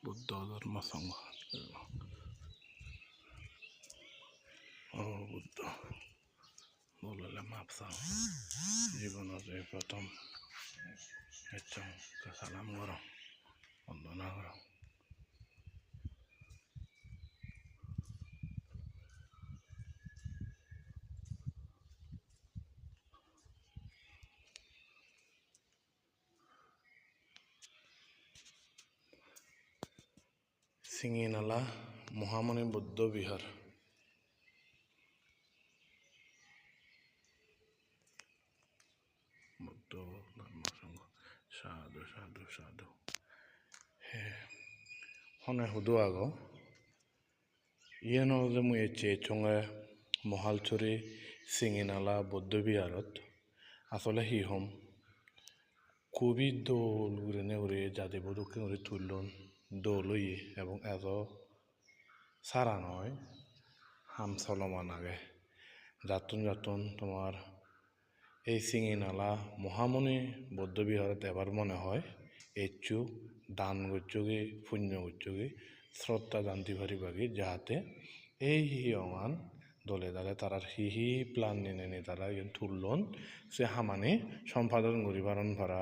বুদ্ধ ধর্ম সংঘ বুদ্ধ বললে মাপসাং জীবনের এই প্রথম সালাম কর বন্দনা কর সিঙ্গিনালা মহামণি বৌদ্ধ বিহার বুদ্ধ ধর্ম সংঘ সাধু সাধু সাধু হে হনে হুদু আগো ইয়েন যে মুই চঙে মহালছড়ি সিঙ্গিনালা বৌদ্ধ বিহারত আসলে হি হম খুবই দোল উড়ে উড়ে যাদের দক্ষিণ উড়ে তুললন দোল ইয়ে এবং এত সারা নয় হাম চলমান আগে যাতুন যাতুন তোমার এই সিঙ্গিনালা মহামণি বৌদ্ধ বিহারত এবার মনে হয় এচু দান করছুকি পুণ্য করছুকি শ্রদ্ধা জানতে পারি বাকি যাহাতে এই অঙান দলে দলে তারার হি প্লান নিনে তারা তুললন সে হামানি সম্পাদন করি পারন পারা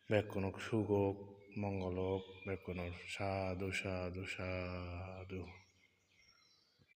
বেকুনক সুগক মঙ্গলক বেকুনক সাধু সাধু সাধু